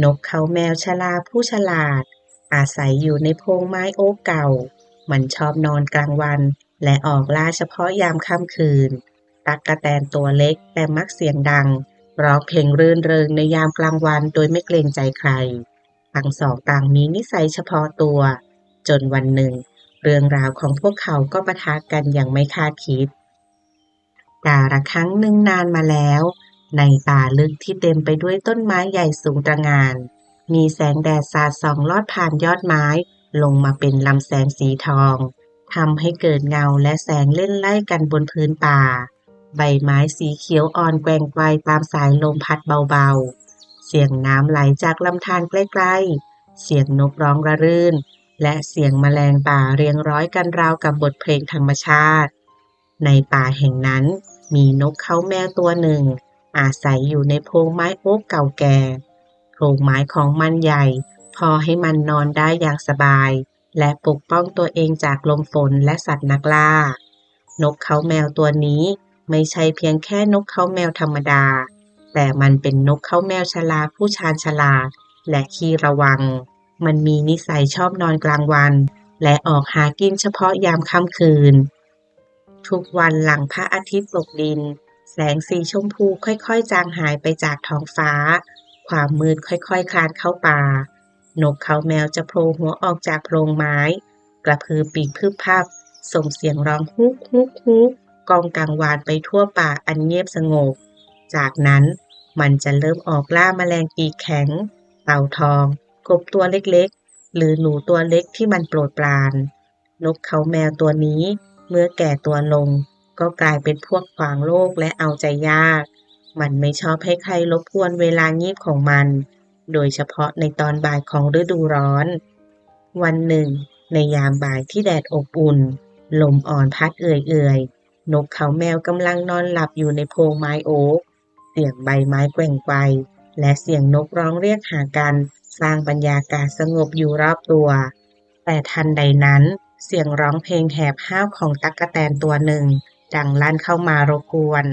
นกเขาแมวชลาผู้ฉลาดอาศัยอยู่ในโพรงไม้โอ๊กเก่ามันชอบนอนกลางวันและออกล่าเฉพาะยามค่ำคืนตั๊กแตนตัวเล็กแต่มักเสียงดังร้องเพลงรื่นเริงในยามกลางวันโดยไม่เกรงใจใครทั้งสองต่างมีนิสัยเฉพาะตัวจนวันหนึ่งเรื่องราวของพวกเขาก็ปะทะกันอย่างไม่คาดคิดกาละครั้งหนึ่งนานมาแล้วในป่าลึกที่เต็มไปด้วยต้นไม้ใหญ่สูงตระหง่านมีแสงแดดสาดส่องลอดผ่านยอดไม้ลงมาเป็นลำแสงสีทองทำให้เกิดเงาและแสงเล่นไล่กันบนพื้นป่าใบไม้สีเขียวอ่อนแกว่งไกวตามสายลมพัดเบาๆเสียงน้ำไหลจากลำธารใกล้ๆเสียงนกร้องระรื่นและเสียงแมลงป่าเรียงร้อยกันราวกับบทเพลงธรรมชาติในป่าแห่งนั้นมีนกเขาแมวตัวหนึ่งอาศัยอยู่ในโพรงไม้โอ๊กเก่าแก่โพรงไม้ของมันใหญ่พอให้มันนอนได้อย่างสบายและปกป้องตัวเองจากลมฝนและสัตว์นักล่านกเขาแมวตัวนี้ไม่ใช่เพียงแค่นกเขาแมวธรรมดาแต่มันเป็นนกเขาแมวชลาผู้ชาญฉลาดและขี้ระวังมันมีนิสัยชอบนอนกลางวันและออกหากินเฉพาะยามค่ำคืนทุกวันหลังพระอาทิตย์ตกดินแสงสีชมพูค่อยๆจางหายไปจากท้องฟ้าความมืดค่อยๆคลานเข้าป่านกเขาแมวจะโผล่หัวออกจากโพรงไม้กระพือปีกพึบพับส่งเสียงร้องฮุกฮุกฮุกกองกังวานไปทั่วป่าอันเงียบสงบจากนั้นมันจะเริ่มออกล่าแมลงปีกแข็งเต่าทองกบตัวเล็กๆหรือหนูตัวเล็กที่มันโปรดปรานนกเขาแมวตัวนี้เมื่อแก่ตัวลงก็กลายเป็นพวกขวางโลกและเอาใจยากมันไม่ชอบให้ใครรบกวนเวลางีบของมันโดยเฉพาะในตอนบ่ายของฤดูร้อนวันหนึ่งในยามบ่ายที่แดดอบอุ่นลมอ่อนพัดเอื่อยๆนกเขาแมวกำลังนอนหลับอยู่ในโพรงไม้โอ๊กเสียงใบไม้แกว่งไกวและเสียงนกร้องเรียกหากันสร้างบรรยากาศสงบอยู่รอบตัวแต่ทันใดนั้นเสียงร้องเพลงแหบห้าวของตั๊กแตนตัวหนึ่งดังลั่นเข้ามารบกวน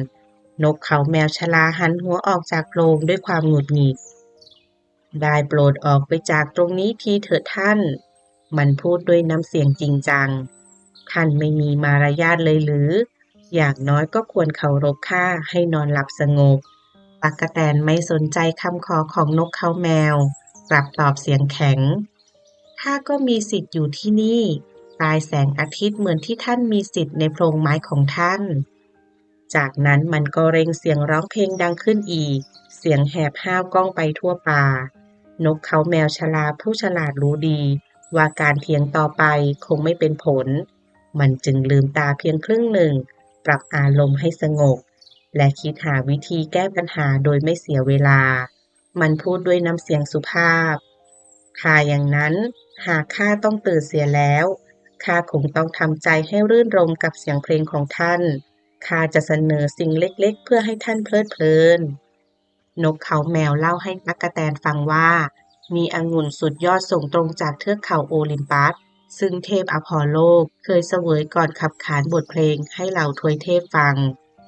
นกเขาแมวชราหันหัวออกจากโพรงด้วยความหงุดหงิดได้โปรดออกไปจากตรงนี้ทีเถิดท่านมันพูดด้วยน้ำเสียงจริงจังท่านไม่มีมารยาทเลยหรืออย่างน้อยก็ควรเคารพข้าให้นอนหลับสงบตั๊กแตนไม่สนใจคำขอของนกเขาแมวกลับตอบเสียงแข็งข้าก็มีสิทธิ์อยู่ที่นี่ปลายแสงอาทิตย์เหมือนที่ท่านมีสิทธิ์ในโพรงไม้ของท่านจากนั้นมันก็เร่งเสียงร้องเพลงดังขึ้นอีกเสียงแหบห้าวก้องไปทั่วป่านกเขาแมวชราผู้ฉลาดรู้ดีว่าการเถียงต่อไปคงไม่เป็นผลมันจึงลืมตาเพียงครึ่งหนึ่งปรับอารมณ์ให้สงบและคิดหาวิธีแก้ปัญหาโดยไม่เสียเวลามันพูดด้วยน้ำเสียงสุภาพถ้าอย่างนั้นหากข้าต้องตื่นเสียแล้วข้าคงต้องทำใจให้รื่นรมกับเสียงเพลงของท่านข้าจะเสนอสิ่งเล็กๆเพื่อให้ท่านเพลิดเพลินนกเขาแมวเล่าให้ตั๊กแตนฟังว่ามีองุ่นสุดยอดส่งตรงจากเทือกเขาโอลิมปัสซึ่งเทพอพอลโลเคยเสวยก่อนขับขานบทเพลงให้เหล่าทวยเทพฟัง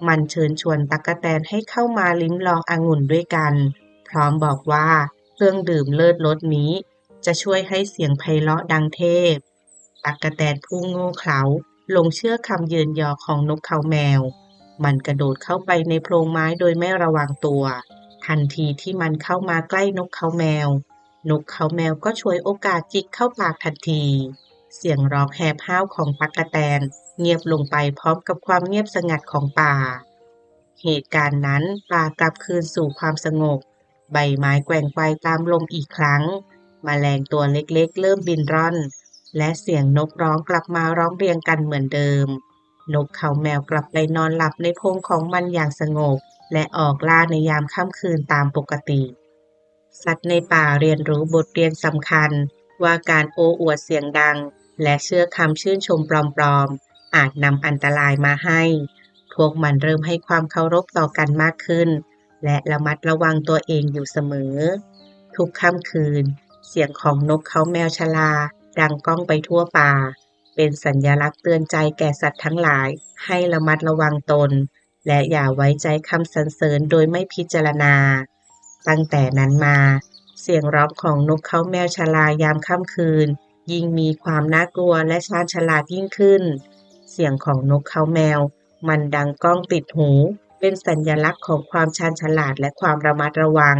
มันเชิญชวนตั๊กแตนให้เข้ามาลิ้มลององุ่นด้วยกันพร้อมบอกว่าเครื่องดื่มเลิศรสนี้จะช่วยให้เสียงไพเราะดังเทพตั๊กแตนผู้โง่เขลาหลงเชื่อคำเยินยอของนกเขาแมวมันกระโดดเข้าไปในโพรงไม้โดยไม่ระวังตัวทันทีที่มันเข้ามาใกล้นกเขาแมวนกเขาแมวก็ฉวยโอกาสจิกเข้าปากทันทีเสียงร้องแหบห้าวของตั๊กแตนเงียบลงไปพร้อมกับความเงียบสงัดของป่าเหตุการณ์นั้นป่ากลับคืนสู่ความสงบใบไม้แกว่งไปตามลมอีกครั้งแมลงตัวเล็กๆเริ่มบินร่อนและเสียงนกร้องกลับมาร้องเรียงกันเหมือนเดิมนกเขาแมวกลับไปนอนหลับในโพรงของมันอย่างสงบและออกล่าในยามค่ำคืนตามปกติสัตว์ในป่าเรียนรู้บทเรียนสำคัญว่าการโอ้อวดเสียงดังและเชื่อคำชื่นชมปลอมๆอาจนำอันตรายมาให้พวกมันเริ่มให้ความเคารพต่อกันมากขึ้นและระมัดระวังตัวเองอยู่เสมอทุกค่ำคืนเสียงของนกเขาแมวชลาดังก้องไปทั่วป่าเป็นสัญลักษณ์เตือนใจแก่สัตว์ทั้งหลายให้ระมัดระวังตนและอย่าไว้ใจคำสรรเสริญโดยไม่พิจารณาตั้งแต่นั้นมา เสียงร้องของนกเขาแมวชลายามค่ำคืนยิ่งมีความน่ากลัวและชาญฉลาดยิ่งขึ้นเสียงของนกเขาแมวมันดังก้องติดหูเป็นสัญลักษณ์ของความชาญฉลาดและความระมัดระวัง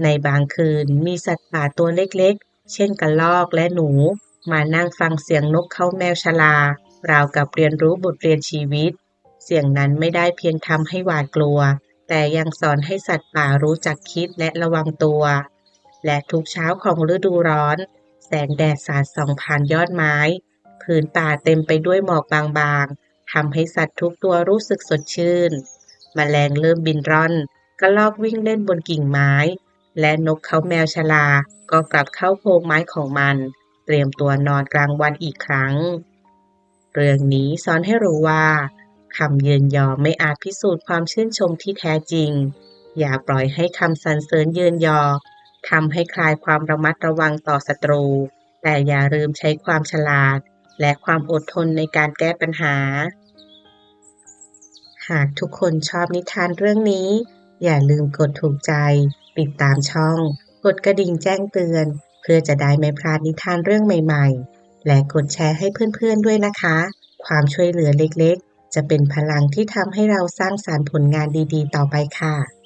ในบางคืนมีสัตว์ป่าตัวเล็กๆเช่นกระรอกและหนูมานั่งฟังเสียงนกเขาแมวชลาราวกับเรียนรู้บทเรียนชีวิตเสียงนั้นไม่ได้เพียงทำให้หวาดกลัวแต่ยังสอนให้สัตว์ป่ารู้จักคิดและระวังตัวและทุกเช้าของฤดูร้อนแสงแดดสาดส่องผ่านยอดไม้ผืนป่าเต็มไปด้วยหมอกบางๆทำให้สัตว์ทุกตัวรู้สึกสดชื่นแมลงเริ่มบินร่อนกระรอกวิ่งเล่นบนกิ่งไม้และนกเขาแมวชลาก็กลับเข้าโพรงไม้ของมันเตรียมตัวนอนกลางวันอีกครั้งเรื่องนี้สอนให้รู้ว่าคำเยินยอไม่อาจพิสูจน์ความชื่นชมที่แท้จริงอย่าปล่อยให้คำสรรเสริญเยินยอทำให้คลายความระมัดระวังต่อศัตรูแต่อย่าลืมใช้ความฉลาดและความอดทนในการแก้ปัญหาหากทุกคนชอบนิทานเรื่องนี้อย่าลืมกดถูกใจติดตามช่องกดกระดิ่งแจ้งเตือนเพื่อจะได้ไม่พลาดนิทานเรื่องใหม่ๆและกดแชร์ให้เพื่อนๆด้วยนะคะความช่วยเหลือเล็กๆจะเป็นพลังที่ทำให้เราสร้างสรรค์ผลงานดีๆต่อไปค่ะ